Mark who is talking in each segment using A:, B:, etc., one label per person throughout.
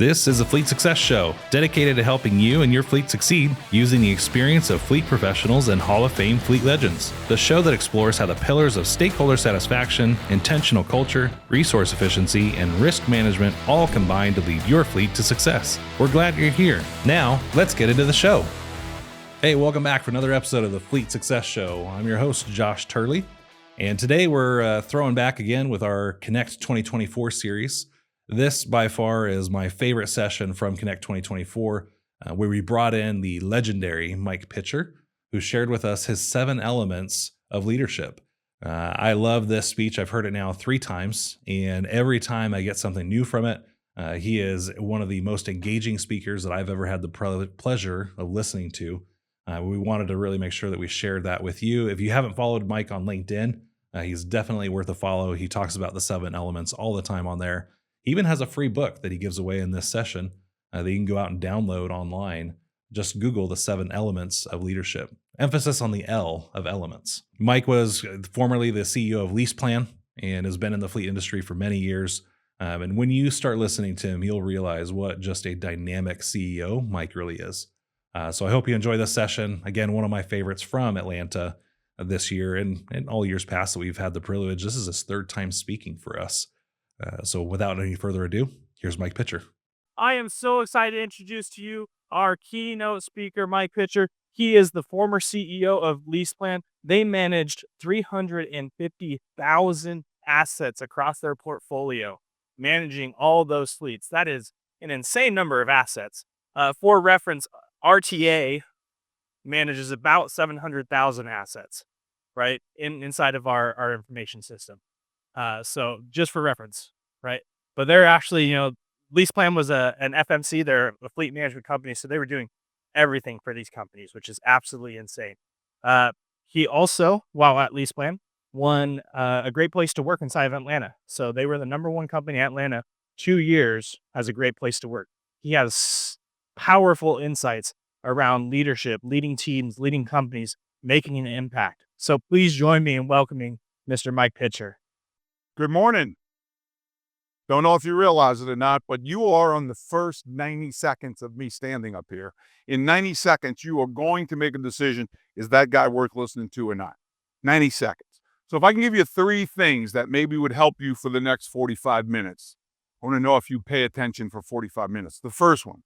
A: This is a Fleet Success Show, dedicated to helping you and your fleet succeed using the experience of fleet professionals and Hall of Fame fleet legends. The show that explores how the pillars of stakeholder satisfaction, intentional culture, resource efficiency, and risk management all combine to lead your fleet to success. We're glad you're here. Now, let's get into the show. Hey, welcome back for another episode of the Fleet Success Show. I'm your host, Josh Turley, and today we're throwing back again with our Connect 2024 series. This, by far, is my favorite session from Connect 2024, where we brought in the legendary Mike Pitcher, who shared with us his 7 elements of leadership. I love this speech. I've heard it now 3 times, and every time I get something new from it. He is one of the most engaging speakers that I've ever had the pleasure of listening to. We wanted to really make sure that we shared that with you. If you haven't followed Mike on LinkedIn, he's definitely worth a follow. He talks about the 7 elements all the time on there. He even has a free book that he gives away in this session that you can go out and download online. Just Google the 7 elements of leadership. Emphasis on the L of elements. Mike was formerly the CEO of LeasePlan and has been in the fleet industry for many years. And when you start listening to him, you'll realize what just a dynamic CEO Mike really is. So I hope you enjoy this session. Again, one of my favorites from Atlanta this year and all years past that we've had the privilege. This is his 3rd time speaking for us. So without any further ado, here's Mike Pitcher.
B: I am so excited to introduce to you our keynote speaker, Mike Pitcher. He is the former CEO of LeasePlan. They managed 350,000 assets across their portfolio, managing all those fleets. That is an insane number of assets. For reference, RTA manages about 700,000 assets, right, inside of our information system. So just for reference, right? But they're actually, LeasePlan was an FMC. They're a fleet management company. So they were doing everything for these companies, which is absolutely insane. He also, while at LeasePlan, won a great place to work inside of Atlanta. So they were the #1 company in Atlanta 2 years as a great place to work. He has powerful insights around leadership, leading teams, leading companies, making an impact. So please join me in welcoming Mr. Mike Pitcher.
C: Good morning. Don't know if you realize it or not, but you are on the first 90 seconds of me standing up here. In 90 seconds, you are going to make a decision, is that guy worth listening to or not? 90 seconds. So if I can give you 3 things that maybe would help you for the next 45 minutes, I want to know if you pay attention for 45 minutes. The first one,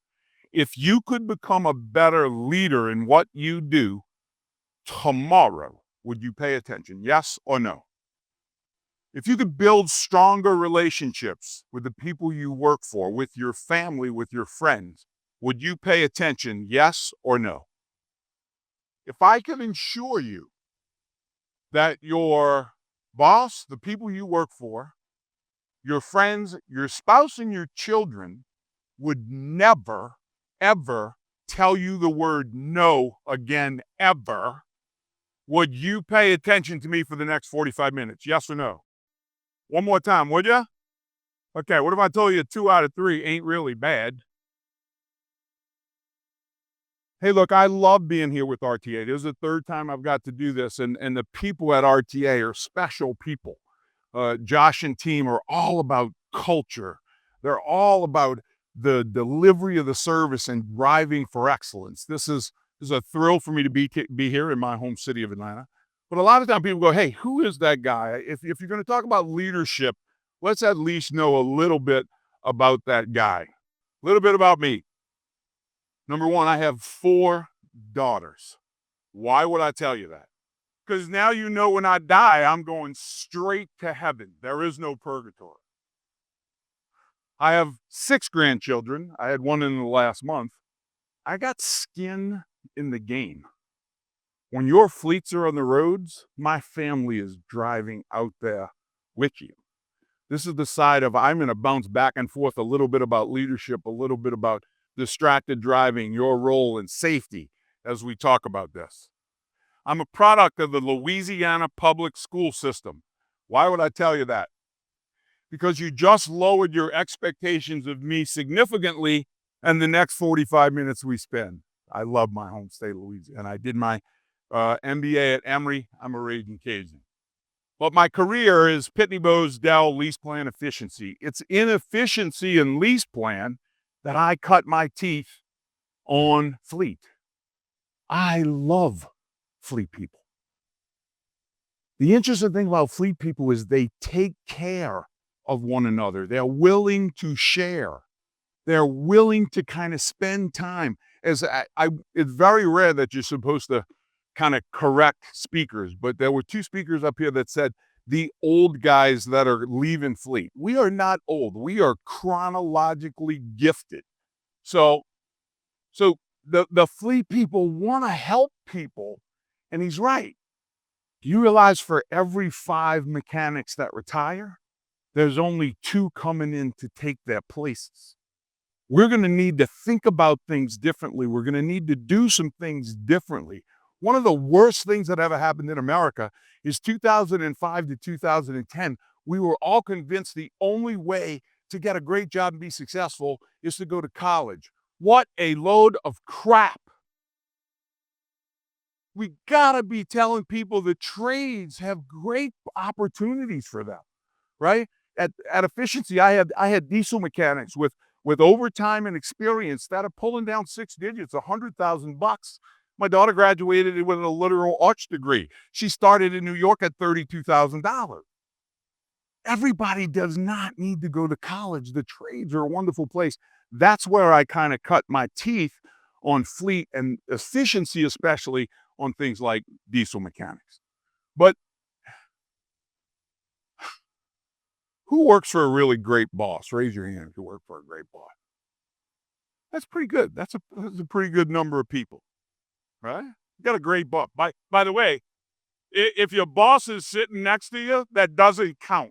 C: if you could become a better leader in what you do tomorrow, would you pay attention? Yes or no? If you could build stronger relationships with the people you work for, with your family, with your friends, would you pay attention? Yes or no? If I could ensure you that your boss, the people you work for, your friends, your spouse, and your children would never, ever tell you the word no again, ever, would you pay attention to me for the next 45 minutes? Yes or no? One more time, would you? Okay, what if I told you 2 out of 3 ain't really bad? Hey, look, I love being here with RTA. This is the 3rd time I've got to do this, and the people at RTA are special people. Josh and team are all about culture. They're all about the delivery of the service and driving for excellence. This is a thrill for me to be here in my home city of Atlanta. But a lot of times people go, hey, who is that guy? If you're going to talk about leadership, let's at least know a little bit about that guy. A little bit about me. Number 1, I have 4 daughters. Why would I tell you that? Because now you know when I die, I'm going straight to heaven. There is no purgatory. I have 6 grandchildren. I had 1 in the last month. I got skin in the game. When your fleets are on the roads, my family is driving out there with you. This is the side of I'm going to bounce back and forth a little bit about leadership, a little bit about distracted driving, your role in safety as we talk about this. I'm a product of the Louisiana public school system. Why would I tell you that? Because you just lowered your expectations of me significantly in the next 45 minutes we spend. I love my home state, Louisiana, and I did my MBA at Emory. I'm a raging Cajun. But my career is Pitney Bowes, Dell, LeasePlan efficiency. It's inefficiency in LeasePlan that I cut my teeth on fleet. I love fleet people. The interesting thing about fleet people is they take care of one another. They're willing to share. They're willing to kind of spend time. It's very rare that you're supposed to kind of correct speakers, but there were two speakers up here that said, the old guys that are leaving fleet. We are not old. We are chronologically gifted. So the fleet people want to help people. And he's right. You realize for every 5 mechanics that retire, there's only 2 coming in to take their places. We're going to need to think about things differently. We're going to need to do some things differently. One of the worst things that ever happened in America is 2005 to 2010. We were all convinced the only way to get a great job and be successful is to go to college. What a load of crap. We gotta be telling people the trades have great opportunities for them, right? At Efficiency, I had diesel mechanics with overtime and experience that are pulling down 6 digits, $100,000. My daughter graduated with a literal arts degree. She started in New York at $32,000. Everybody does not need to go to college. The trades are a wonderful place. That's where I kind of cut my teeth on fleet and efficiency, especially on things like diesel mechanics. But who works for a really great boss? Raise your hand if you work for a great boss. That's pretty good. That's a pretty good number of people, right? You got a great boss. By the way, if your boss is sitting next to you, that doesn't count.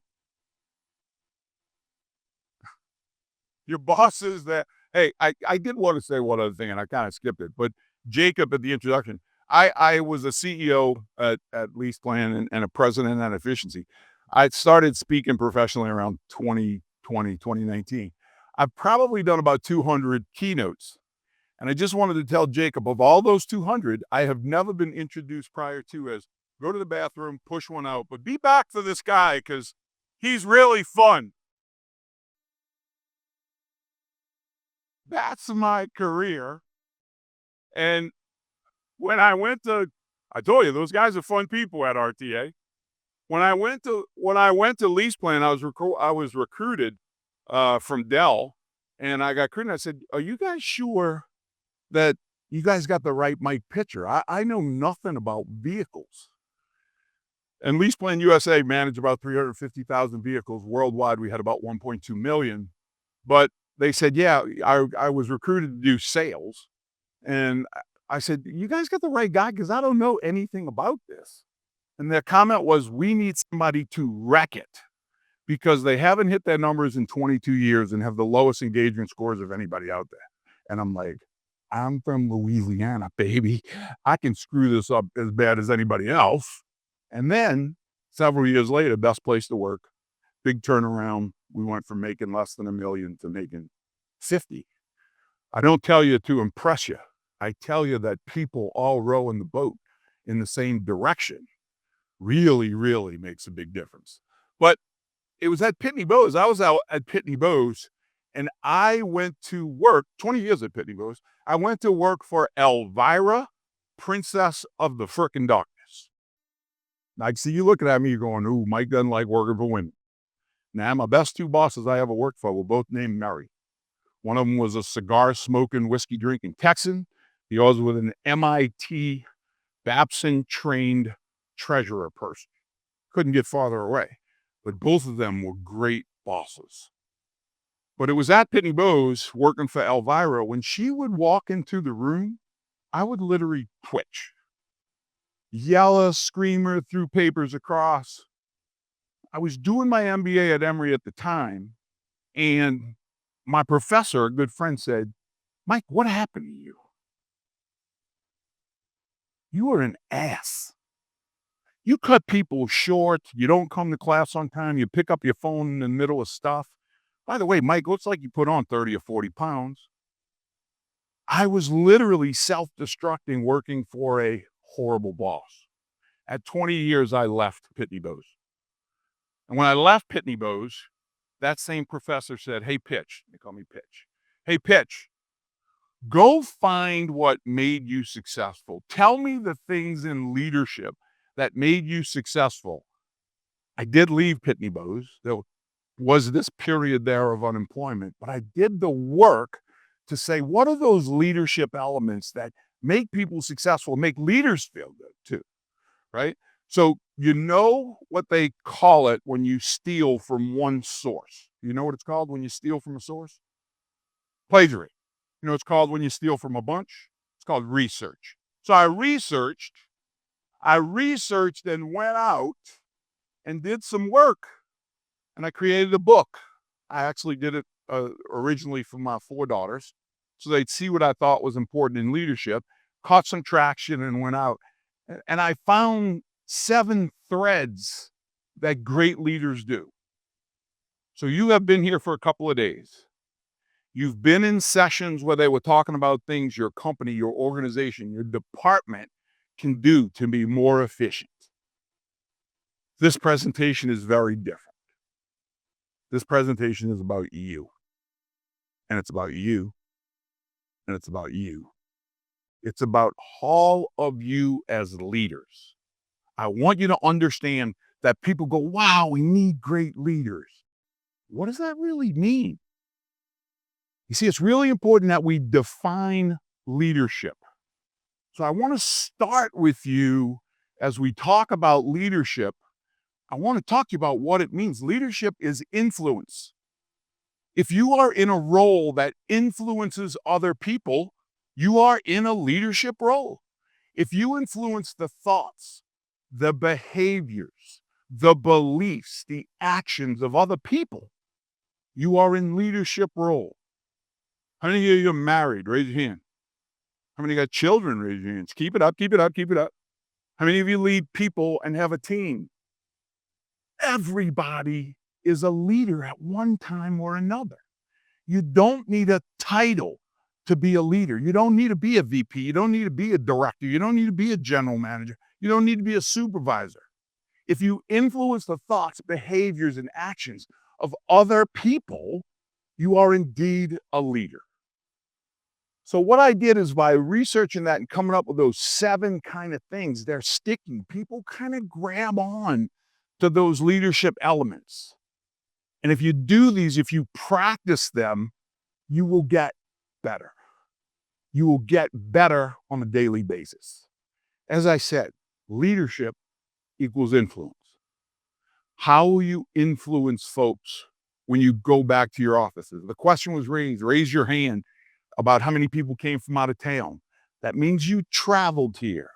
C: Your boss is that. Hey, I did want to say one other thing, and I kind of skipped it, but Jacob at the introduction, I was a CEO at LeasePlan and a president at Efficiency. I started speaking professionally around 2020, 2019. I've probably done about 200 keynotes. And I just wanted to tell Jacob, of all those 200, I have never been introduced prior to as go to the bathroom, push one out, but be back for this guy because he's really fun. That's my career. And when I told you, those guys are fun people at RTA. When I went to LeasePlan, I was recruited from Dell, and I got recruited. I said, "Are you guys sure that you guys got the right Mike Pitcher? I know nothing about vehicles." And LeasePlan USA managed about 350,000 vehicles worldwide. We had about 1.2 million, but they said, "Yeah, I was recruited to do sales," and I said, "You guys got the right guy because I don't know anything about this." And their comment was, "We need somebody to wreck it because they haven't hit their numbers in 22 years and have the lowest engagement scores of anybody out there." And I'm like, I'm from Louisiana, baby. I can screw this up as bad as anybody else. And then several years later, best place to work, big turnaround. We went from making less than $1 million to making 50. I don't tell you to impress you. I tell you that people all row in the boat in the same direction really, really makes a big difference. But it was at Pitney Bowes. I was out at Pitney Bowes, and I went to work, 20 years at Pitney Bowes. I went to work for Elvira, Princess of the Frickin' Darkness. I see you looking at me, you're going, ooh, Mike doesn't like working for women. Now, my best 2 bosses I ever worked for were both named Mary. One of them was a cigar-smoking, whiskey-drinking Texan. The other was an MIT Babson-trained treasurer person. Couldn't get farther away. But both of them were great bosses. But it was at Pitney Bowes, working for Elvira, when she would walk into the room, I would literally twitch. Yell a screamer, threw papers across. I was doing my MBA at Emory at the time, and my professor, a good friend, said, "Mike, what happened to you? You are an ass. You cut people short. You don't come to class on time. You pick up your phone in the middle of stuff. By the way, Mike, looks like you put on 30 or 40 pounds." I was literally self-destructing working for a horrible boss. At 20 years, I left Pitney Bowes. And when I left Pitney Bowes, that same professor said, "Hey, Pitch," they call me Pitch. Hey, pitch, go find what made you successful. Tell me the things in leadership that made you successful. I did leave Pitney Bowes. There was this period there of unemployment, but I did the work to say, what are those leadership elements that make people successful, make leaders feel good too, right? So you know what they call it when you steal from one source. You know what it's called when you steal from a source? Plagiarism. You know what it's called when you steal from a bunch? It's called research. So I researched and went out and did some work, and I created a book. I actually did it originally for my 4 daughters, so they'd see what I thought was important in leadership, caught some traction and went out. And I found 7 threads that great leaders do. So you have been here for a couple of days. You've been in sessions where they were talking about things your company, your organization, your department can do to be more efficient. This presentation is very different. This presentation is about you. And it's about you. And it's about you. It's about all of you as leaders. I want you to understand that people go, wow, we need great leaders. What does that really mean? You see, it's really important that we define leadership. So I want to start with you as we talk about leadership. I want to talk to you about what it means. Leadership is influence. If you are in a role that influences other people, you are in a leadership role. If you influence the thoughts, the behaviors, the beliefs, the actions of other people, you are in leadership role. How many of you are married? Raise your hand. How many got children? Raise your hands. Keep it up, keep it up, keep it up. How many of you lead people and have a team? Everybody is a leader at one time or another. You don't need a title to be a leader. You don't need to be a VP. You don't need to be a director. You don't need to be a general manager. You don't need to be a supervisor. If you influence the thoughts, behaviors, and actions of other people, you are indeed a leader. So what I did is by researching that and coming up with those 7 kind of things, they're sticky. People kind of grab on to those leadership elements. And if you do these, if you practice them, you will get better. You will get better on a daily basis. As I said, leadership equals influence. How will you influence folks when you go back to your offices? The question was raised, raise your hand, about how many people came from out of town. That means you traveled here.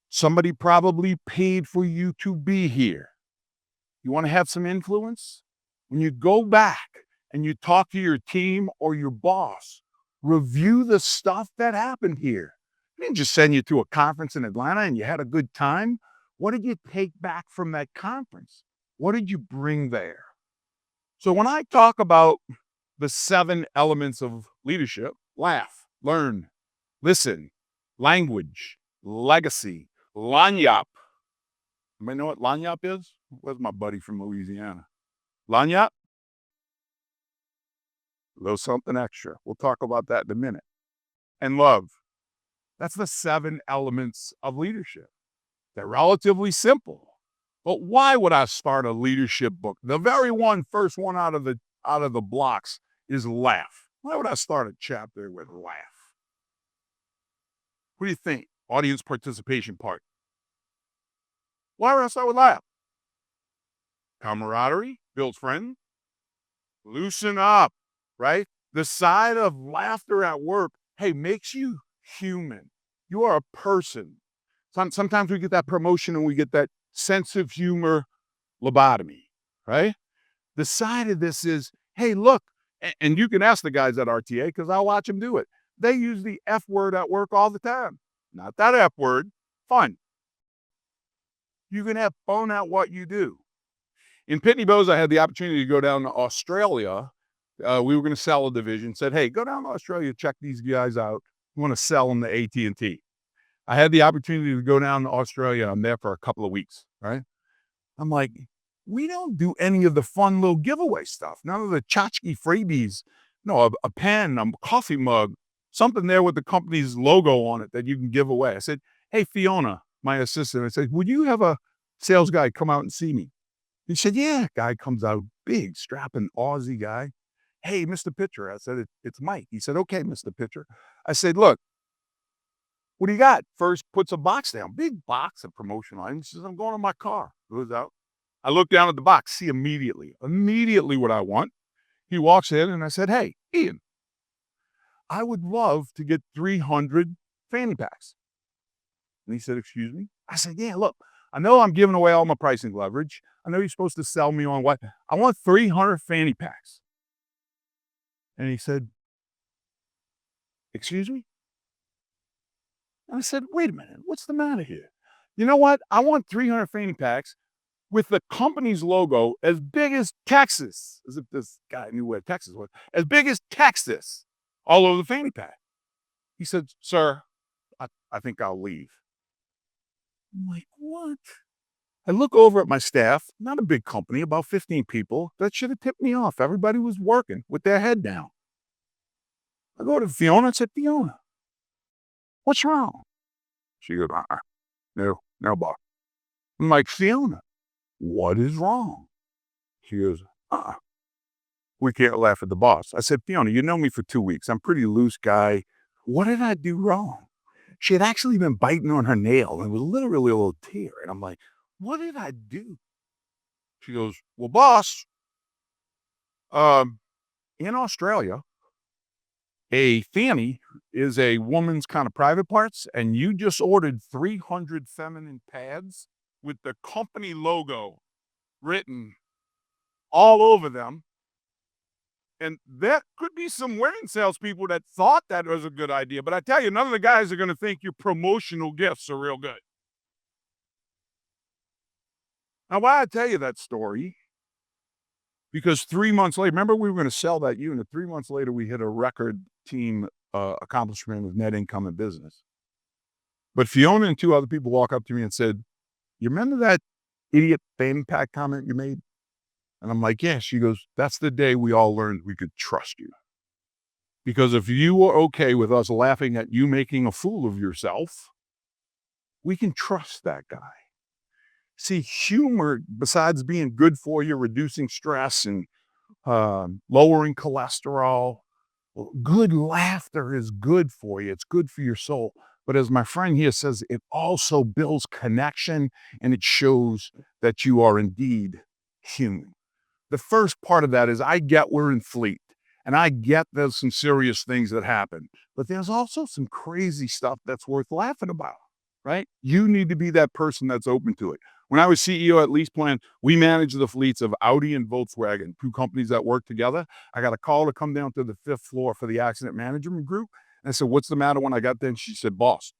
C: Somebody probably paid for you to be here. You want to have some influence? When you go back and you talk to your team or your boss, review the stuff that happened here. They didn't just send you to a conference in Atlanta and you had a good time. What did you take back from that conference? What did you bring there? So when I talk about the 7 elements of leadership, laugh, learn, listen, language, legacy, Lanyap. Anybody know what Lanyap is? Where's my buddy from Louisiana? Lanyap? A little something extra. We'll talk about that in a minute. And love. That's the 7 elements of leadership. They're relatively simple. But why would I start a leadership book? The very first one out of the blocks is laugh. Why would I start a chapter with laugh? What do you think? Audience participation part. Why would I start with laugh? Camaraderie, builds friends. Loosen up, right? The side of laughter at work, hey, makes you human. You are a person. Sometimes we get that promotion and we get that sense of humor lobotomy, right? The side of this is, hey, look, and you can ask the guys at RTA because I'll watch them do it. They use the F word at work all the time. Not that F word, fun. You can have fun at what you do. In Pitney Bowes, I had the opportunity to go down to Australia. We were going to sell a division. Said, hey, go down to Australia, check these guys out. We want to sell them to AT&T. I had the opportunity to go down to Australia. I'm there for a couple of weeks, right? I'm like, we don't do any of the fun little giveaway stuff. None of the tchotchke freebies no, a pen, a coffee mug, something there with the company's logo on it that you can give away. I said, hey, Fiona, my assistant, I said, would you have a sales guy come out and see me? He said, yeah. Guy comes out, big, strapping Aussie guy. Hey, Mr. Pitcher. I said, it's Mike. He said, okay, Mr. Pitcher. I said, look, what do you got? First puts a box down, big box of promotional items. He says, I'm going to my car. Goes out. I look down at the box, see immediately what I want. He walks in and I said, hey, Ian, I would love to get 300 fanny packs. And he said, excuse me? I said, yeah, look, I know I'm giving away all my pricing leverage. I know you're supposed to sell me on what? I want 300 fanny packs. And he said, excuse me? And I said, wait a minute, what's the matter here? You know what? I want 300 fanny packs with the company's logo as big as Texas, as if this guy knew where Texas was, as big as Texas, all over the fanny pack. He said, sir, I think I'll leave. I'm like, what? I look over at my staff, not a big company, about 15 people. That should have tipped me off. Everybody was working with their head down. I go to Fiona and said, Fiona, what's wrong? She goes, no, boss. I'm like, Fiona, what is wrong? She goes, we can't laugh at the boss. I said, Fiona, you know me for 2 weeks. I'm a pretty loose guy. What did I do wrong? She had actually been biting on her nail and it was literally a little tear. And I'm like, what did I do? She goes, well, boss, in Australia, a fanny is a woman's kind of private parts, and you just ordered 300 feminine pads with the company logo written all over them. And there could be some wedding salespeople that thought that was a good idea. But I tell you, none of the guys are going to think your promotional gifts are real good. Now, why I tell you that story? Because 3 months later, remember we were going to sell that unit. 3 months later, we hit a record team accomplishment of net income in business. But Fiona and 2 other people walk up to me and said, you remember that idiot fanny pack comment you made? And I'm like, yeah. She goes, that's the day we all learned we could trust you. Because if you were okay with us laughing at you making a fool of yourself, we can trust that guy. See, humor, besides being good for you, reducing stress and lowering cholesterol, good laughter is good for you. It's good for your soul. But as my friend here says, it also builds connection and it shows that you are indeed human. The first part of that is I get we're in fleet and I get there's some serious things that happen, but there's also some crazy stuff that's worth laughing about, right? You need to be that person that's open to it. When I was CEO at LeasePlan, we managed the fleets of Audi and Volkswagen, 2 companies that work together. I got a call to come down to the 5th floor for the accident management group. And I said, what's the matter when I got there? And she said, boss,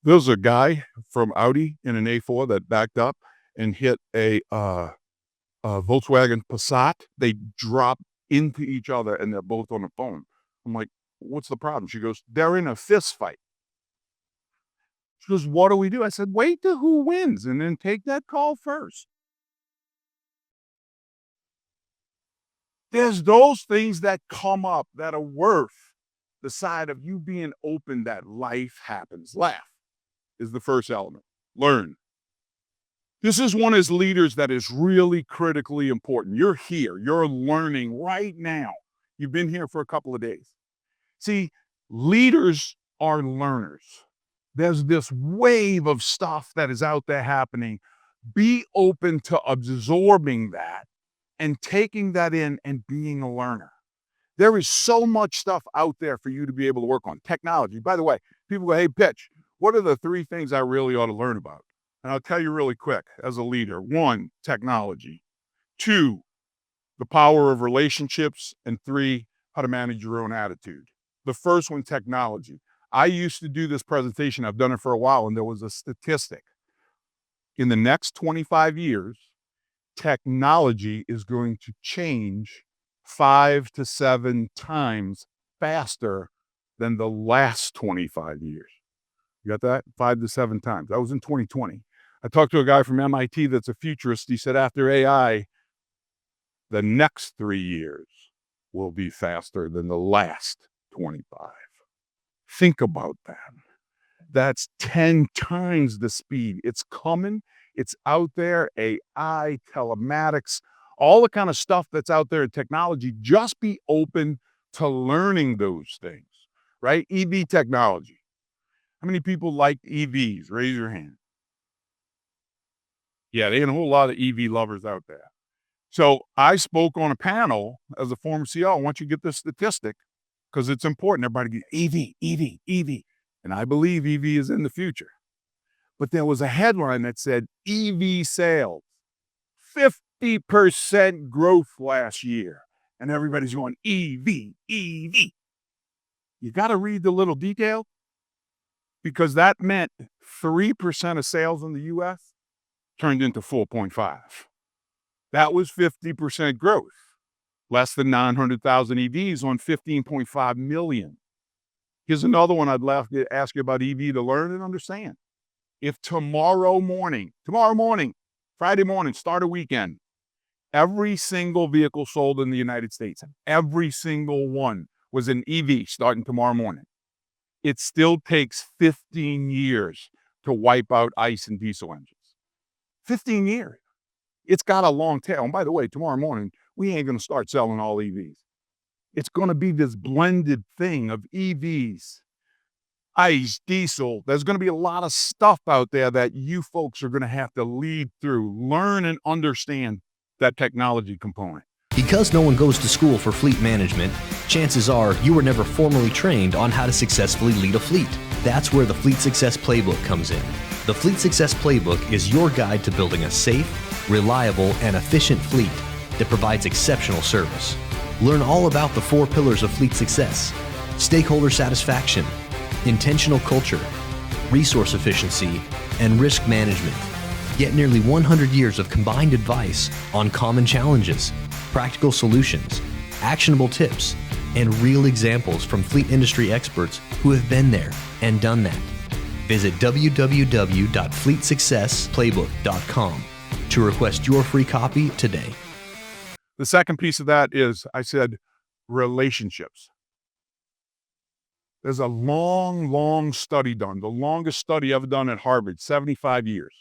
C: there's a guy from Audi in an A4 that backed up and hit a Volkswagen Passat. They dropped into each other and they're both on the phone. I'm like, what's the problem? She goes, they're in a fist fight. She goes, what do we do? I said, wait till who wins and then take that call first. There's those things that come up that are worth the side of you being open that life happens. Laugh is the first element. Learn. This is one as leaders that is really critically important. You're here. You're learning right now. You've been here for a couple of days. See, leaders are learners. There's this wave of stuff that is out there happening. Be open to absorbing that and taking that in and being a learner. There is so much stuff out there for you to be able to work on. Technology. By the way, people go, hey, Pitch, what are the 3 things I really ought to learn about? And I'll tell you really quick as a leader. 1, technology. 2, the power of relationships. And 3, how to manage your own attitude. The first one, technology. I used to do this presentation. I've done it for a while, and there was a statistic. In the next 25 years, technology is going to change 5 to 7 times faster than the last 25 years. You got that? 5 to 7 times. That was in 2020. I talked to a guy from MIT that's a futurist. He said after AI, the next 3 years, will be faster than the last 25. Think about that. That's 10 times the speed. It's coming. It's out there. AI, telematics, all the kind of stuff that's out there in technology. Just be open to learning those things, right? EV technology. How many people like EVs? Raise your hand. Yeah, there ain't a whole lot of EV lovers out there. So I spoke on a panel as a former CEO. I want you to get this statistic because it's important. Everybody get EV, EV, EV. And I believe EV is in the future. But there was a headline that said EV sales, 50% growth last year. And everybody's going EV, EV. You got to read the little detail because that meant 3% of sales in the US turned into 4.5. That was 50% growth. Less than 900,000 EVs on 15.5 million. Here's another one I'd love to ask you about EV to learn and understand. If tomorrow morning, Friday morning, start a weekend, every single vehicle sold in the United States, every single one was an EV starting tomorrow morning, it still takes 15 years to wipe out ICE and diesel engines. 15 years. It's got a long tail. And by the way, tomorrow morning, we ain't going to start selling all EVs. It's going to be this blended thing of EVs, ICE, diesel. There's going to be a lot of stuff out there that you folks are going to have to lead through, learn and understand that technology component.
D: Because no one goes to school for fleet management, chances are you were never formally trained on how to successfully lead a fleet. That's where the Fleet Success Playbook comes in. The Fleet Success Playbook is your guide to building a safe, reliable, and efficient fleet that provides exceptional service. Learn all about the 4 pillars of fleet success: stakeholder satisfaction, intentional culture, resource efficiency, and risk management. Get nearly 100 years of combined advice on common challenges, practical solutions, actionable tips, and real examples from fleet industry experts who have been there and done that. Visit www.fleetsuccessplaybook.com to request your free copy today.
C: The second piece of that is, I said, relationships. There's a long study done, the longest study ever done at Harvard, 75 years,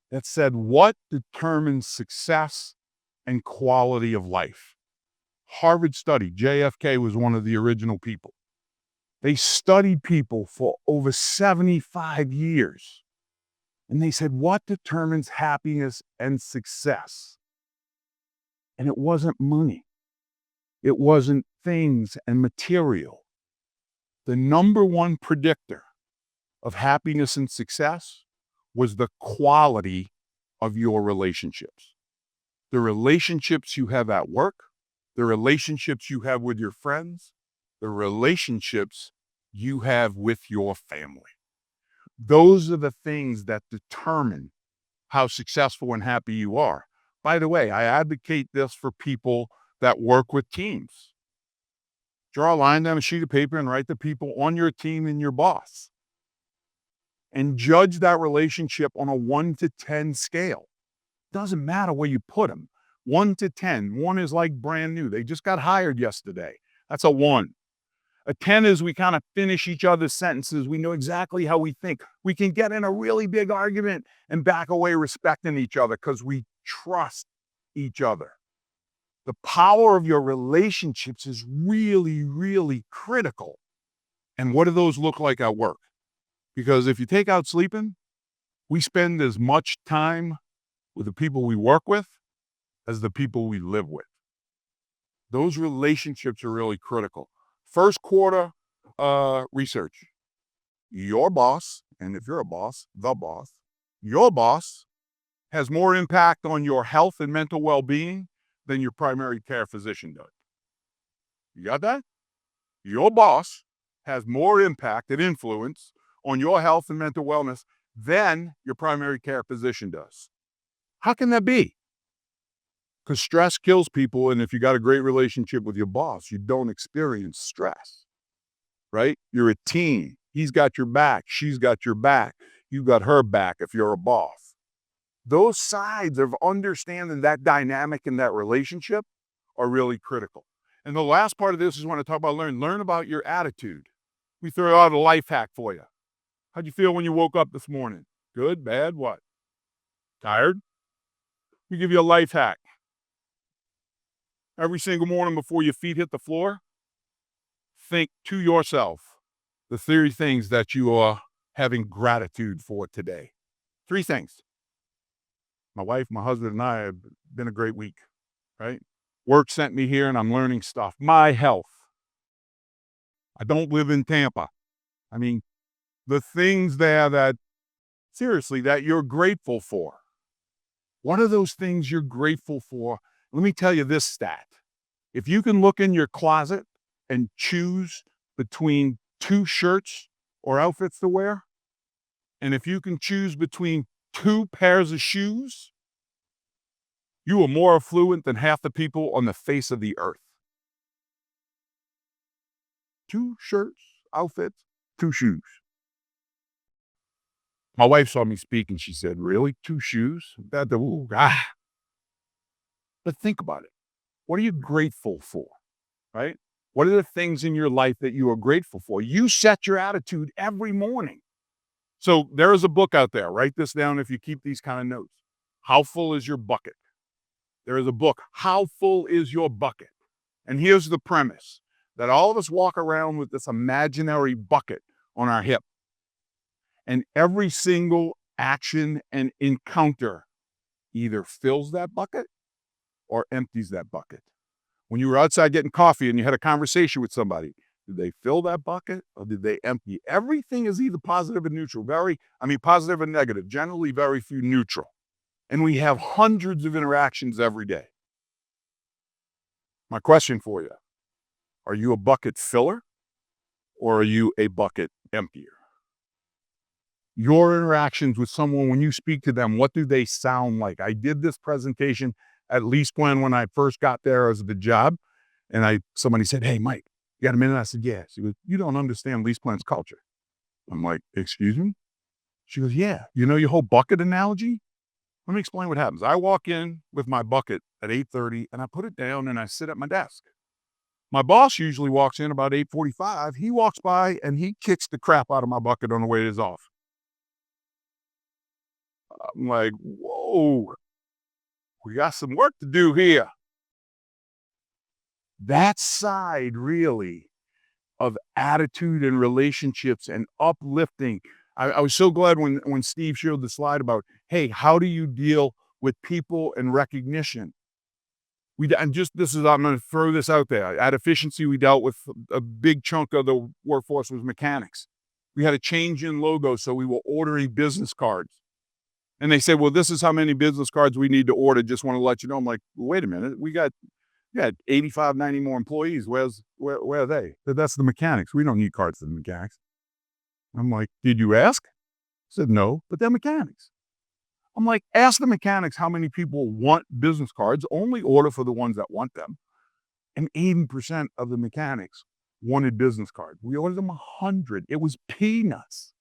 C: that said what determines success and quality of life. Harvard study, JFK was one of the original people. They studied people for over 75 years. And they said, what determines happiness and success? And it wasn't money. It wasn't things and material. The number one predictor of happiness and success was the quality of your relationships. The relationships you have at work, the relationships you have with your friends, the relationships you have with your family. Those are the things that determine how successful and happy you are. By the way, I advocate this for people that work with teams. Draw a line down a sheet of paper and write the people on your team and your boss. And judge that relationship on a 1 to 10 scale. Doesn't matter where you put them. 1 to 10. 1 is like brand new. They just got hired yesterday. That's a 1. A 10 is we kind of finish each other's sentences. We know exactly how we think. We can get in a really big argument and back away respecting each other because we trust each other. The power of your relationships is really critical. And what do those look like at work? Because if you take out sleeping, we spend as much time with the people we work with as the people we live with. Those relationships are really critical. First quarter research. Your boss, and if you're a boss, the boss, your boss has more impact on your health and mental well-being than your primary care physician does. You got that? Your boss has more impact and influence on your health and mental wellness than your primary care physician does. How can that be? Because stress kills people, and if you got a great relationship with your boss, you don't experience stress, right? You're a team. He's got your back. She's got your back. You got her back if you're a boss. Those sides of understanding that dynamic in that relationship are really critical. And the last part of this is when I talk about learn about your attitude. We throw out a life hack for you. How'd you feel when you woke up this morning? Good, bad, what? Tired? We give you a life hack. Every single morning before your feet hit the floor, think to yourself the 3 things that you are having gratitude for today. 3 things. My wife, my husband, and I have been a great week, right? Work sent me here and I'm learning stuff. My health. I don't live in Tampa. I mean, the things there that, seriously, that you're grateful for. What are those things you're grateful for? Let me tell you this stat. If you can look in your closet and choose between 2 shirts or outfits to wear, and if you can choose between 2 pairs of shoes, you are more affluent than half the people on the face of the earth. 2 shirts, outfits, 2 shoes. My wife saw me speak and she said, really? 2 shoes? But think about it. What are you grateful for, right? What are the things in your life that you are grateful for? You set your attitude every morning. So there is a book out there. Write this down if you keep these kind of notes. How full is your bucket? There is a book, How Full is Your Bucket? And here's the premise, that all of us walk around with this imaginary bucket on our hip. And every single action and encounter either fills that bucket or empties that bucket. When you were outside getting coffee and you had a conversation with somebody, did they fill that bucket or did they empty? Everything is either positive and neutral. Positive and negative, generally very few neutral. And we have hundreds of interactions every day. My question for you, are you a bucket filler or are you a bucket emptier? Your interactions with someone, when you speak to them, what do they sound like? I did this presentation at LeasePlan when I first got there as the job, and somebody said, hey, Mike, you got a minute? I said, yeah. She goes, you don't understand LeasePlan's culture. I'm like, excuse me? She goes, yeah. You know your whole bucket analogy? Let me explain what happens. I walk in with my bucket at 8:30 and I put it down and I sit at my desk. My boss usually walks in about 8:45. He walks by and he kicks the crap out of my bucket on the way it is off. I'm like, whoa, we got some work to do here. That side really of attitude and relationships and uplifting. I was so glad when Steve showed the slide about, hey, how do you deal with people and recognition? I'm going to throw this out there. At Efficiency, we dealt with a big chunk of the workforce was mechanics. We had a change in logo, so we were ordering business cards. And they said, well, this is how many business cards we need to order. Just want to let you know. I'm like, wait a minute. We got 85, 90 more employees. Where are they? That's the mechanics. We don't need cards for the mechanics. I'm like, did you ask? I said, no, but they're mechanics. I'm like, ask the mechanics how many people want business cards, only order for the ones that want them. And 80% of the mechanics wanted business cards. We ordered them 100. It was peanuts.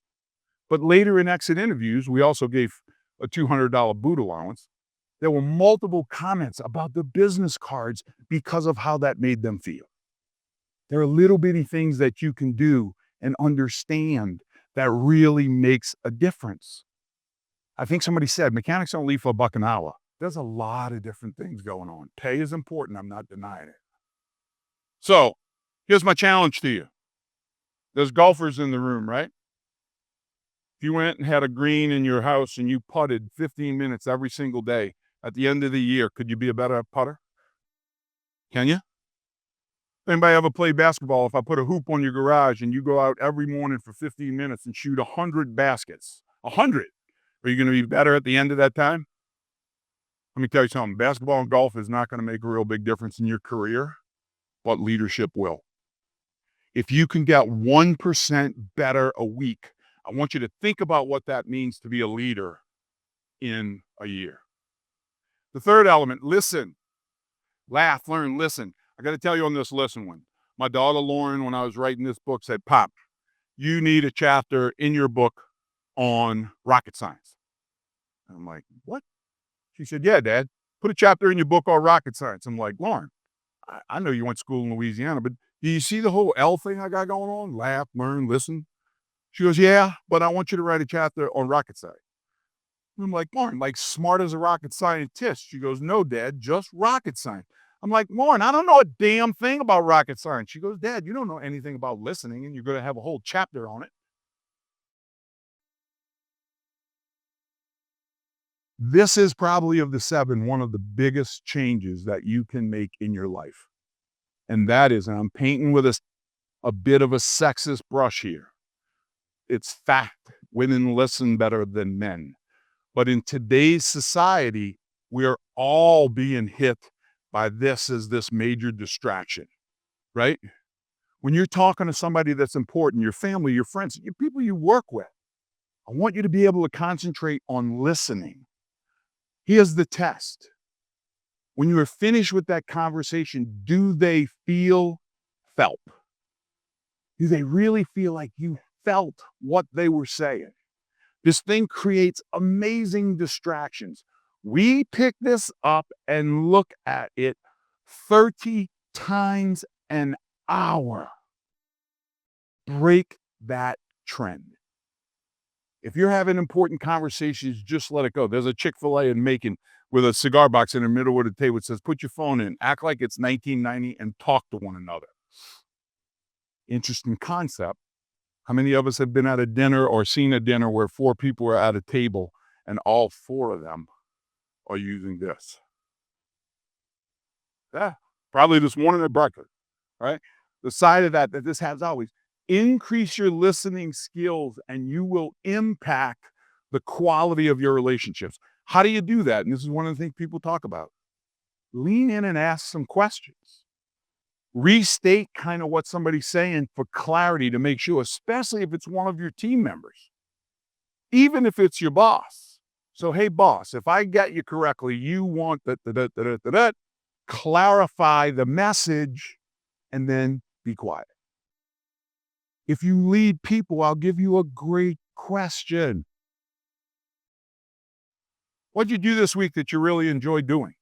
C: But later in exit interviews, we also gave a $200 boot allowance. There were multiple comments about the business cards because of how that made them feel. There are little bitty things that you can do and understand that really makes a difference. I think somebody said mechanics don't leave for $1 an hour. There's a lot of different things going on. Pay is important. I'm not denying it. So here's my challenge to you. There's golfers in the room, right? If you went and had a green in your house and you putted 15 minutes every single day, at the end of the year, could you be a better putter? Can you? Anybody ever play basketball? If I put a hoop on your garage and you go out every morning for 15 minutes and shoot 100 baskets, 100, are you going to be better at the end of that time? Let me tell you something. Basketball and golf is not going to make a real big difference in your career, but leadership will. If you can get 1% better a week, I want you to think about what that means to be a leader in a year. The third element, listen. Laugh, learn, listen. I got to tell you on this listen one. My daughter Lauren, when I was writing this book, said, Pop, you need a chapter in your book on rocket science. And I'm like, what? She said, yeah, Dad, put a chapter in your book on rocket science. I'm like, Lauren, I know you went to school in Louisiana, but do you see the whole L thing I got going on? Laugh, learn, listen. She goes, yeah, but I want you to write a chapter on rocket science. I'm like, Lauren, like smart as a rocket scientist. She goes, no, Dad, just rocket science. I'm like, Lauren, I don't know a damn thing about rocket science. She goes, Dad, you don't know anything about listening, and you're going to have a whole chapter on it. This is probably of the 7, one of the biggest changes that you can make in your life. And that is, and I'm painting with a bit of a sexist brush here. It's fact. Women listen better than men. But in today's society, we're all being hit by this as this major distraction, right? When you're talking to somebody that's important, your family, your friends, your people you work with, I want you to be able to concentrate on listening. Here's the test. When you are finished with that conversation, do they feel felt? Do they really feel like you felt what they were saying? This thing creates amazing distractions. We pick this up and look at it 30 times an hour. Break that trend. If you're having important conversations, just let it go. There's a Chick-fil-A in Macon with a cigar box in the middle of the table. It says, put your phone in, act like it's 1990 and talk to one another. Interesting concept. How many of us have been at a dinner or seen a dinner where 4 people are at a table and all 4 of them are using this? Yeah, probably this morning at breakfast, right? The side of that this has always, increase your listening skills and you will impact the quality of your relationships. How do you do that? And this is one of the things people talk about. Lean in and ask some questions. Restate kind of what somebody's saying for clarity to make sure, especially if it's one of your team members, even if it's your boss. So, hey, boss, if I get you correctly, you want that, clarify the message and then be quiet. If you lead people, I'll give you a great question. What'd you do this week that you really enjoyed doing?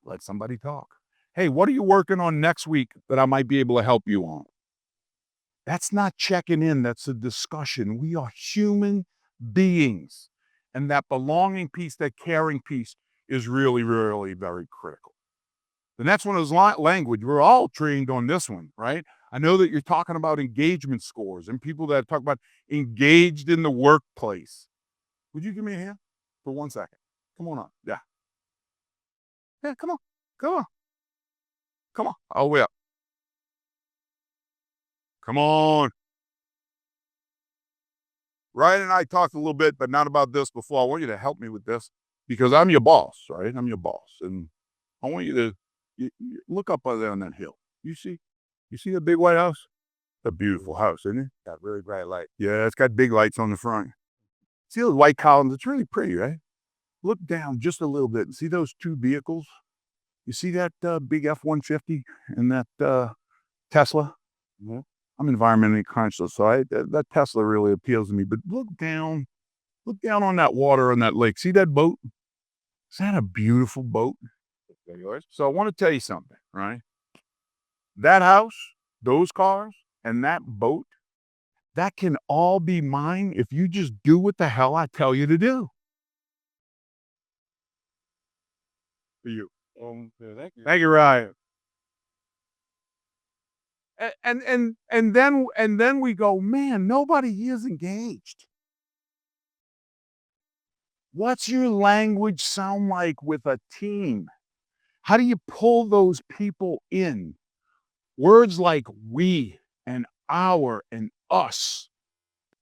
C: Let somebody talk. Hey, what are you working on next week that I might be able to help you on? That's not checking in. That's a discussion. We are human beings. And that belonging piece, that caring piece is really, really very critical. The next one is language. We're all trained on this one, right? I know that you're talking about engagement scores and people that talk about engaged in the workplace. Would you give me a hand for 1 second? Come on up. Yeah. Yeah, come on. Come on. Come on. All the way up. Come on. Ryan and I talked a little bit, but not about this before. I want you to help me with this because I'm your boss, right? I'm your boss. And I want you to look up there on that hill. You see the big white house? A beautiful house, isn't it? Got really bright light. Yeah, it's got big lights on the front. See those white columns? It's really pretty, right? Look down just a little bit and see those 2 vehicles? You see that big F-150 and that Tesla? Mm-hmm. I'm environmentally conscious, so that Tesla really appeals to me. But look down on that water on that lake. See that boat? Is that a beautiful boat? Is that yours? So I want to tell you something, right? That house, those cars, and that boat, that can all be mine if you just do what the hell I tell you to do. For you. Yeah, thank you. Thank you, Ryan. And then we go, man, nobody is engaged. What's your language sound like with a team? How do you pull those people in? Words like we and our and us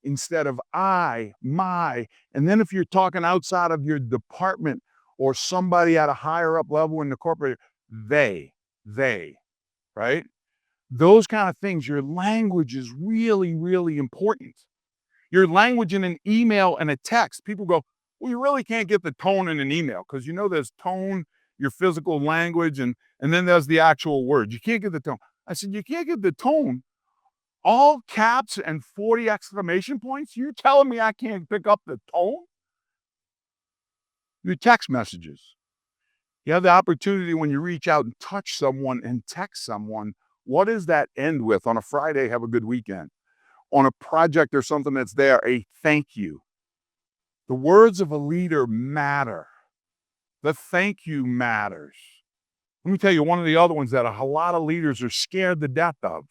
C: instead of I, my. And then if you're talking outside of your department or somebody at a higher up level in the corporate, they, right? Those kind of things, your language is really, really important. Your language in an email and a text, people go, well, you really can't get the tone in an email because there's tone, your physical language, and then there's the actual words. You can't get the tone. I said, you can't get the tone. All caps and 40 exclamation points? You're telling me I can't pick up the tone? Your text messages. You have the opportunity when you reach out and touch someone and text someone. What does that end with? On a Friday, have a good weekend. On a project or something that's there, a thank you. The words of a leader matter. The thank you matters. Let me tell you one of the other ones that a lot of leaders are scared to death of.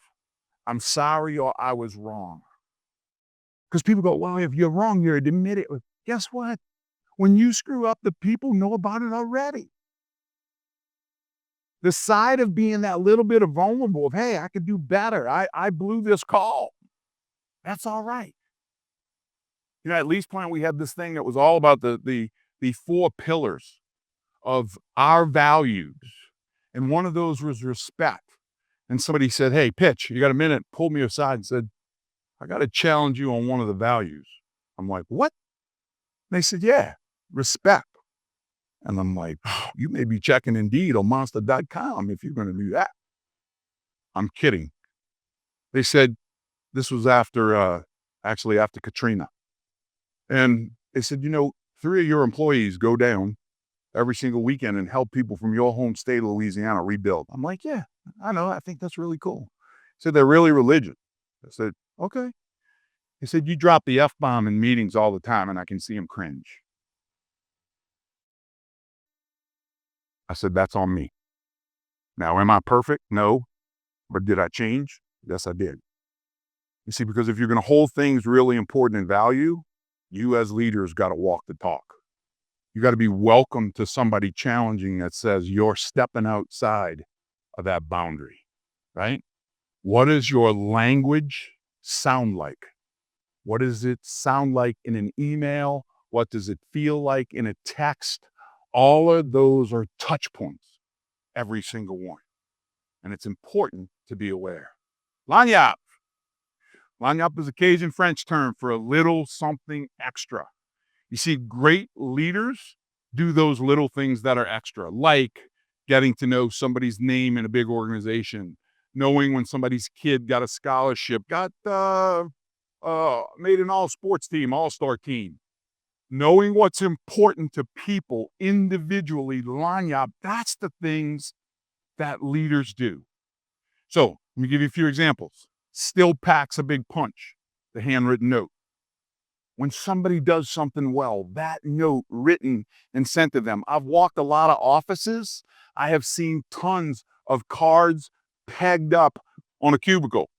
C: I'm sorry or I was wrong. Because people go, well, if you're wrong, you admit it. Guess what? When you screw up, the people know about it already. The side of being that little bit of vulnerable of, hey, I could do better. I blew this call. That's all right. You know, at LeasePlan, we had this thing that was all about the 4 pillars of our values. And one of those was respect. And somebody said, hey, Pitch, you got a minute? Pulled me aside and said, I got to challenge you on one of the values. I'm like, what? And they said, yeah, respect. And I'm like, oh, you may be checking Indeed or monster.com if you're going to do that. I'm kidding. They said, this was after Katrina. And they said, you know, 3 of your employees go down every single weekend and help people from your home state of Louisiana rebuild. I'm like, yeah, I know. I think that's really cool. He said, they're really religious. I said, okay. He said, you drop the F-bomb in meetings all the time and I can see him cringe. I said, that's on me. Now, am I perfect? No. But did I change? Yes, I did. You see, because if you're going to hold things really important in value, you as leaders got to walk the talk. You got to be welcome to somebody challenging that says you're stepping outside of that boundary, right? What does your language sound like? What does it sound like in an email? What does it feel like in a text? All of those are touch points, every single one. And it's important to be aware. Lanyap. Lanyap is a Cajun French term for a little something extra. You see, great leaders do those little things that are extra, like getting to know somebody's name in a big organization, knowing when somebody's kid got a scholarship, got made an all-sports team, all-star team. Knowing what's important to people individually, Lanyap, that's the things that leaders do. So let me give you a few examples. Still packs a big punch, the handwritten note. When somebody does something well, that note written and sent to them. I've walked a lot of offices. I have seen tons of cards pegged up on a cubicle.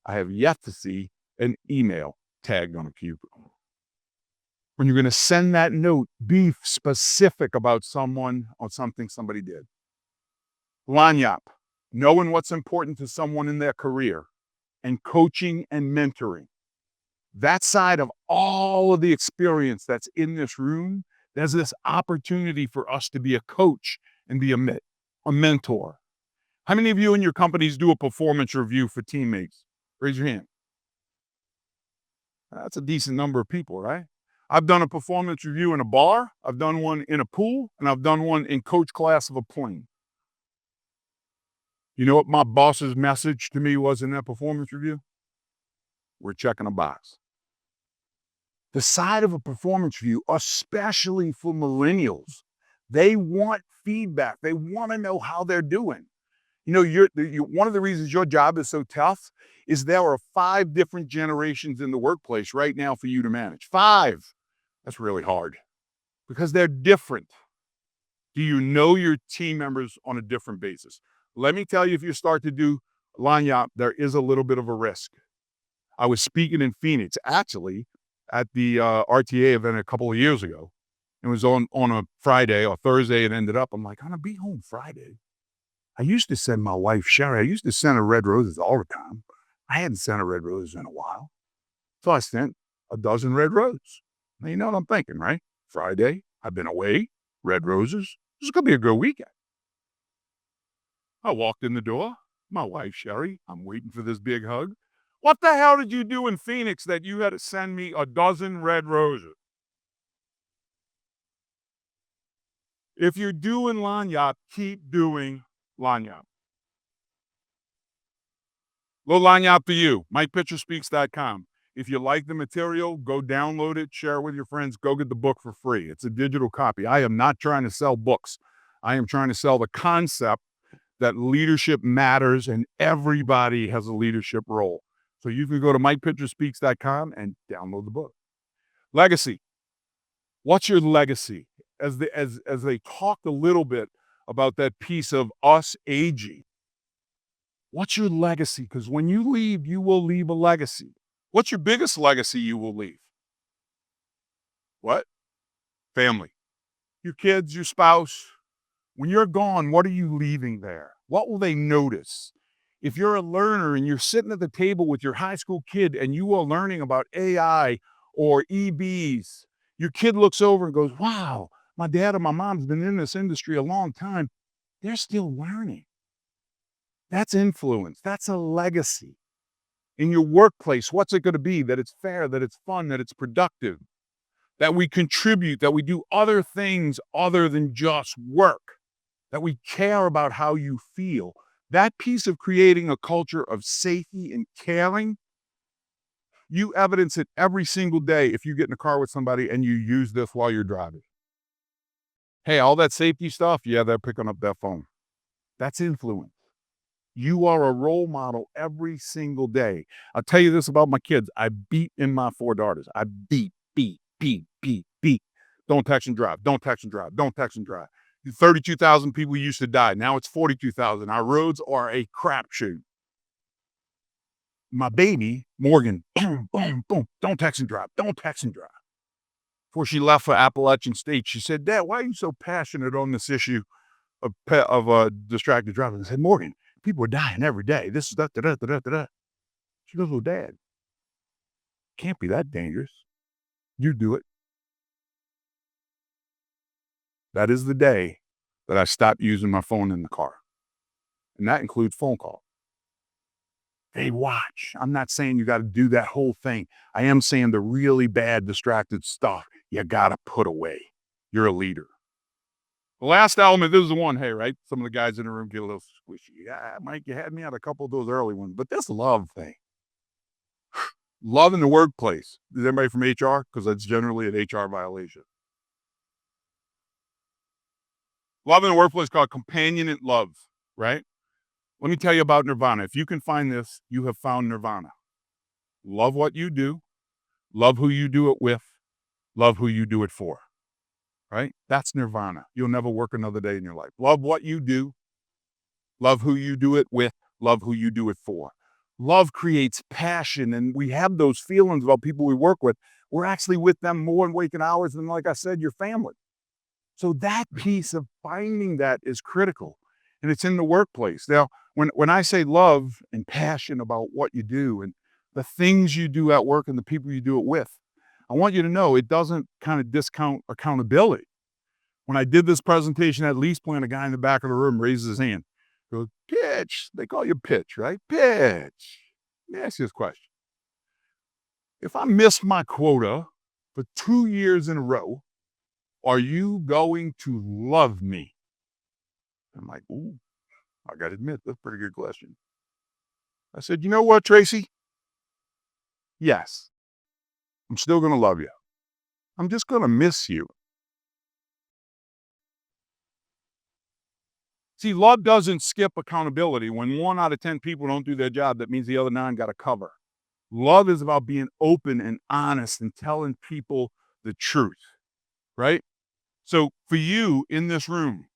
C: I have yet to see an email tagged on a cubicle. When you're going to send that note, be specific about someone or something somebody did. Lanyap, knowing what's important to someone in their career and coaching and mentoring. That side of all of the experience that's in this room, there's this opportunity for us to be a coach and be a mentor. How many of you in your companies do a performance review for teammates? Raise your hand. That's a decent number of people, right? I've done a performance review in a bar, I've done one in a pool, and I've done one in coach class of a plane. You know what my boss's message to me was in that performance review? We're checking a box. The side of a performance review, especially for millennials, they want feedback. They want to know how they're doing. You know, one of the reasons your job is so tough is there are 5 different generations in the workplace right now for you to manage. 5. That's really hard because they're different. Do you know your team members on a different basis? Let me tell you, if you start to do Lanyap, there is a little bit of a risk. I was speaking in Phoenix, actually, at the RTA event a couple of years ago. It was on a Friday or Thursday. It ended up, I'm like, I'm going to be home Friday. I used to send my wife, Sherry, I used to send her red roses all the time. I hadn't sent her red roses in a while. So I sent a dozen red roses. Now, you know what I'm thinking, right? Friday, I've been away, red roses. This is going to be a good weekend. I walked in the door. My wife, Sherry, I'm waiting for this big hug. What the hell did you do in Phoenix that you had to send me a dozen red roses? If you're doing Lanyap, keep doing Lanyap. Little Lanyap for you, MikePitcherSpeaks.com. If you like the material, go download it, share it with your friends, go get the book for free. It's a digital copy. I am not trying to sell books. I am trying to sell the concept that leadership matters and everybody has a leadership role. So you can go to MikePitcherSpeaks.com and download the book. Legacy. What's your legacy? As they talked a little bit about that piece of us aging, what's your legacy? Because when you leave, you will leave a legacy. What's your biggest legacy you will leave? What? Family. Your kids, your spouse. When you're gone, what are you leaving there? What will they notice? If you're a learner and you're sitting at the table with your high school kid and you are learning about AI or EBs, your kid looks over and goes, wow, my dad or my mom's been in this industry a long time. They're still learning. That's influence. That's a legacy. In your workplace, what's it going to be? That it's fair, that it's fun, that it's productive, that we contribute, that we do other things other than just work, that we care about how you feel. That piece of creating a culture of safety and caring, you evidence it every single day if you get in a car with somebody and you use this while you're driving. Hey, all that safety stuff, yeah, they're picking up that phone. That's influence. You are a role model every single day. I'll tell you this about my kids. I beat in my 4 daughters. I beat. Don't text and drive. Don't text and drive. Don't text and drive. 32,000 people used to die. Now it's 42,000. Our roads are a crapshoot. My baby, Morgan, boom, boom, boom. Don't text and drive. Don't text and drive. Before she left for Appalachian State, she said, Dad, why are you so passionate on this issue of distracted driving? I said, Morgan, people are dying every day. This is da. She goes, well, Dad, can't be that dangerous. You do it. That is the day that I stopped using my phone in the car. And that includes phone calls. Hey, watch. I'm not saying you got to do that whole thing. I am saying the really bad distracted stuff you got to put away. You're a leader. The last element, this is the one, hey, right? Some of the guys in the room get a little squishy. Yeah, Mike, you had me on a couple of those early ones, but this love thing. Love in the workplace. Is anybody from HR? Because that's generally an HR violation. Love in the workplace is called companionate love, right? Let me tell you about nirvana. If you can find this, you have found nirvana. Love what you do. Love who you do it with. Love who you do it for, right? That's nirvana. You'll never work another day in your life. Love what you do. Love who you do it with. Love who you do it for. Love creates passion, and we have those feelings about people we work with. We're actually with them more in waking hours than, like I said, your family. So that piece of finding that is critical, and it's in the workplace. Now, when I say love and passion about what you do and the things you do at work and the people you do it with, I want you to know it doesn't kind of discount accountability. When I did this presentation at LeasePlan, a guy in the back of the room raises his hand. Goes, pitch. They call you pitch, right? Pitch. Let me ask you this question. If I miss my quota for 2 years in a row, are you going to love me? I'm like, ooh, I got to admit, that's a pretty good question. I said, you know what, Tracy? Yes, I'm still going to love you. I'm just going to miss you. See, love doesn't skip accountability. When 1 out of 10 people don't do their job, that means the other 9 got to cover. Love is about being open and honest and telling people the truth, right? So for you in this room,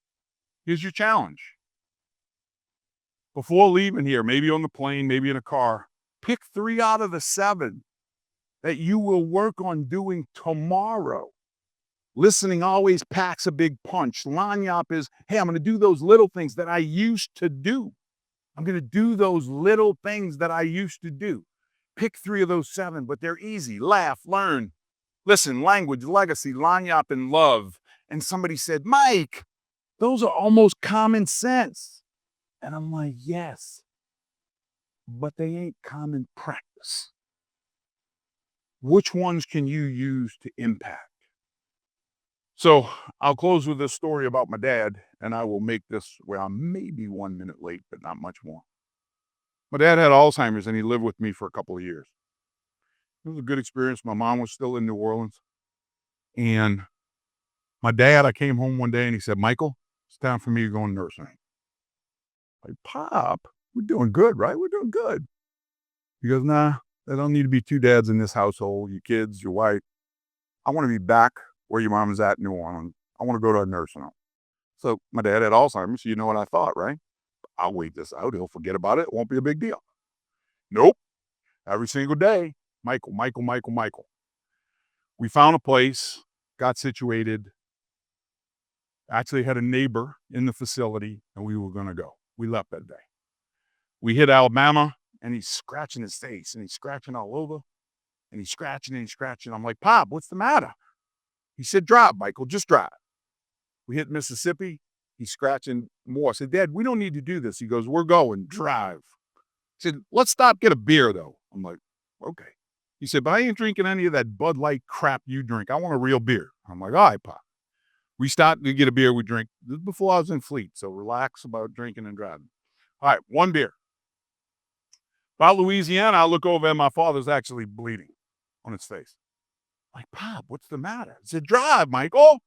C: here's your challenge. Before leaving here, maybe on the plane, maybe in a car, pick 3 out of the 7 that you will work on doing tomorrow. Listening always packs a big punch. Lanyap is, hey, I'm going to do those little things that I used to do. I'm going to do those little things that I used to do. Pick 3 of those 7, but they're easy. Laugh, learn, listen, language, legacy, Lanyap, and love. And somebody said, Mike, those are almost common sense. And I'm like, yes, but they ain't common practice. Which ones can you use to impact? So I'll close with this story about my dad, and I will make this where I'm maybe 1 minute late, but not much more. My dad had Alzheimer's, and he lived with me for a couple of years. It was a good experience. My mom was still in New Orleans. And my dad, I came home one day, and he said, Michael, It's time for me to go in nursing home. Like, Pop, we're doing good, right? We're doing good. He goes, nah, there don't need to be two dads in this household, your kids, your wife. I want to be back where your mom is at in New Orleans. I want to go to a nursing home. So my dad had Alzheimer's, so you know what I thought, right? I'll wait this out. He'll forget about it. It won't be a big deal. Nope. Every single day, Michael. We found a place, got situated, actually had a neighbor in the facility, and we were going to go. We left that day. We hit Alabama, and he's scratching his face, and he's scratching all over, and he's scratching and he's scratching. I'm like, Pop, what's the matter? He said, drive, Michael, just drive. We hit Mississippi. He's scratching more. I said, Dad, we don't need to do this. He goes, we're going, drive. He said, let's stop, get a beer, though. I'm like, okay. He said, but I ain't drinking any of that Bud Light crap you drink. I want a real beer. I'm like, all right, Pop. We stopped to get a beer, we drink. This is before I was in Fleet, so relax about drinking and driving. All right, one beer. About Louisiana, I look over and my father's actually bleeding on his face. I'm like, Pop, what's the matter? He said, drive, Michael.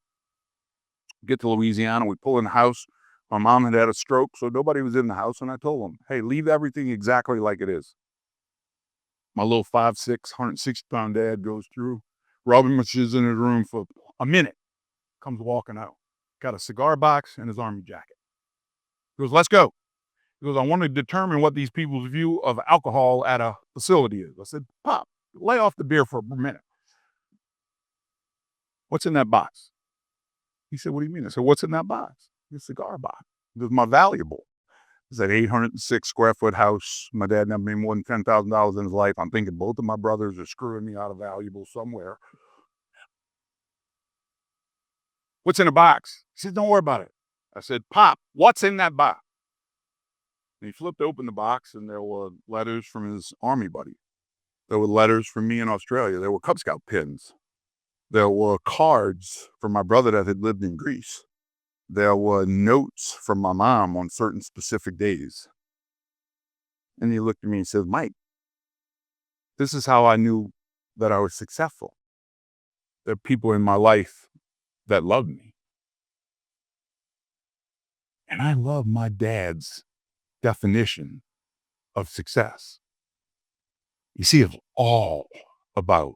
C: Get to Louisiana, we pull in the house. My mom had a stroke, so nobody was in the house, and I told them, hey, leave everything exactly like it is. My little 5'6", 160-pound dad goes through, rummages in his room for a minute, comes walking out, got a cigar box and his army jacket. He goes, let's go. He goes, I want to determine what these people's view of alcohol at a facility is. I said, Pop, lay off the beer for a minute. What's in that box? He said, what do you mean? I said, what's in that box? The cigar box. It was my valuable. It's that 806 square foot house. My dad never made more than $10,000 in his life. I'm thinking both of my brothers are screwing me out of valuable somewhere. What's in the box? He said, don't worry about it. I said, Pop, what's in that box? And he flipped open the box, and there were letters from his army buddy. There were letters from me in Australia. There were Cub Scout pins. There were cards from my brother that had lived in Greece. There were notes from my mom on certain specific days. And he looked at me and said, Mike, this is how I knew that I was successful. There are people in my life that love me. And I love my dad's definition of success. You see, it's all about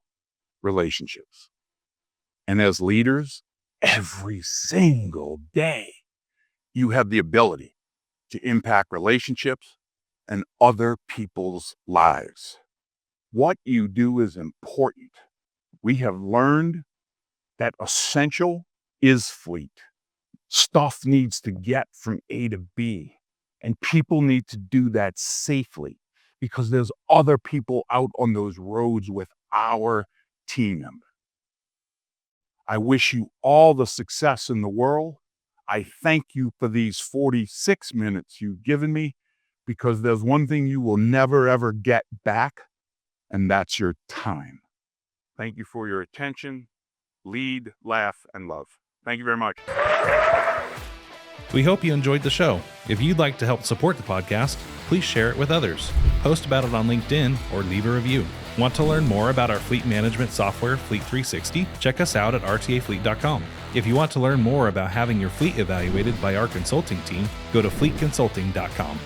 C: relationships. And as leaders, every single day, you have the ability to impact relationships and other people's lives. What you do is important. We have learned that essential is fleet. Stuff needs to get from A to B, and people need to do that safely because there's other people out on those roads with our team members. I wish you all the success in the world. I thank you for these 46 minutes you've given me because there's one thing you will never, ever get back, and that's your time. Thank you for your attention. Lead, laugh, and love. Thank you very much.
A: We hope you enjoyed the show. If you'd like to help support the podcast, please share it with others. Post about it on LinkedIn or leave a review. Want to learn more about our fleet management software, Fleet 360? Check us out at rtafleet.com. If you want to learn more about having your fleet evaluated by our consulting team, go to fleetconsulting.com.